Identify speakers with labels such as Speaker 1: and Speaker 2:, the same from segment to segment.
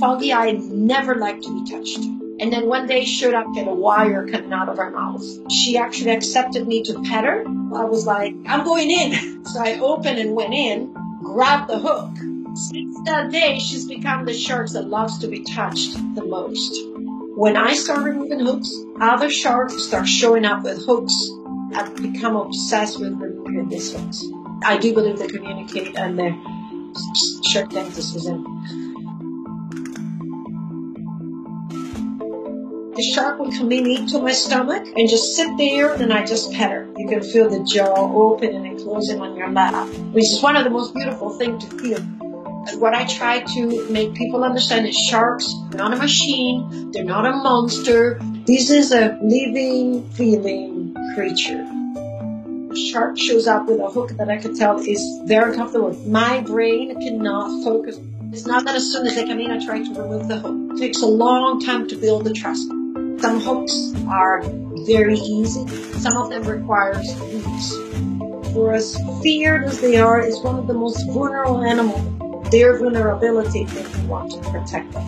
Speaker 1: Foggy, I never liked to be touched. And then one day showed up and a wire coming out of her mouth. She actually accepted me to pet her. I was like, I'm going in. So I opened and went in, grabbed the hook. Since that day, she's become the shark that loves to be touched the most. When I start removing hooks, other sharks start showing up with hooks. I've become obsessed with removing these hooks. I do believe they communicate, and the shark dentist was in. The shark would come in to my stomach and just sit there, and I just pet her. You can feel the jaw opening and closing on your lap, which is one of the most beautiful things to feel. And what I try to make people understand is sharks are not a machine, they're not a monster. This is a living, feeling creature. A shark shows up with a hook that I can tell is very comfortable. My brain cannot focus. It's not that as soon as they come in, I try to remove the hook. It takes a long time to build the trust. Some hooks are very easy. Some of them requires weeks. For as feared as they are, it's one of the most vulnerable animals. Their vulnerability makes you want to protect them.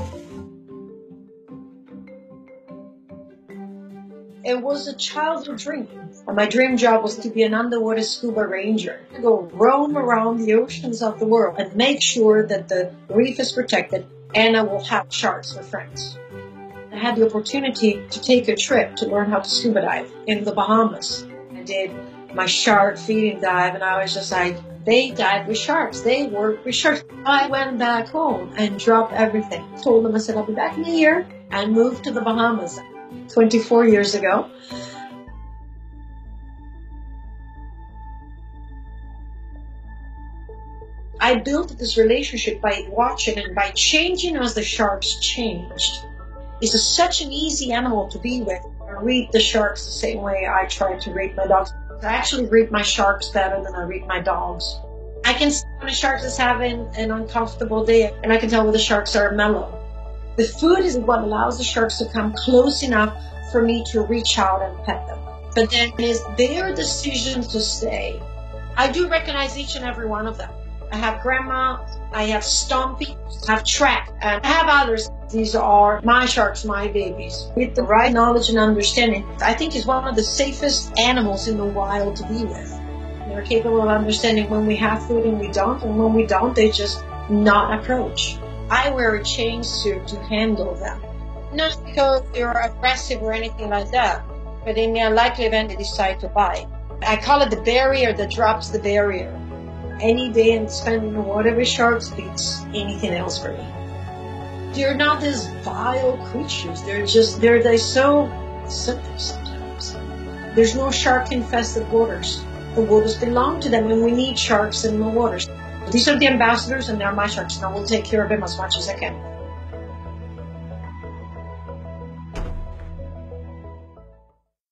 Speaker 1: It was a childhood dream. My dream job was to be an underwater scuba ranger, to go roam around the oceans of the world and make sure that the reef is protected and I will have sharks for friends. I had the opportunity to take a trip to learn how to scuba dive in the Bahamas. I did my shark feeding dive, and I was just like, they dive with sharks, they work with sharks. I went back home and dropped everything. Told them, I said, I'll be back in a year, and moved to the Bahamas 24 years ago. I built this relationship by watching and by changing as the sharks changed. It's such an easy animal to be with. I read the sharks the same way I try to read my dogs. I actually read my sharks better than I read my dogs. I can see when a shark is having an uncomfortable day, and I can tell when the sharks are mellow. The food is what allows the sharks to come close enough for me to reach out and pet them. But then it is their decision to stay. I do recognize each and every one of them. I have Grandma, I have Stompy, I have Track, and I have others. These are my sharks, my babies. With the right knowledge and understanding, I think is one of the safest animals in the wild to be with. They're capable of understanding when we have food and we don't, and when we don't, they just not approach. I wear a chain suit to handle them. Not because they're aggressive or anything like that, but in the unlikely event they decide to bite. I call it the barrier that drops the barrier. Any day and spending in the water with sharks beats anything else for me. They're not these vile creatures. They're so simple sometimes. There's no shark-infested waters. The waters belong to them, and we need sharks in the waters. These are the ambassadors, and they're my sharks, and I will take care of them as much as I can.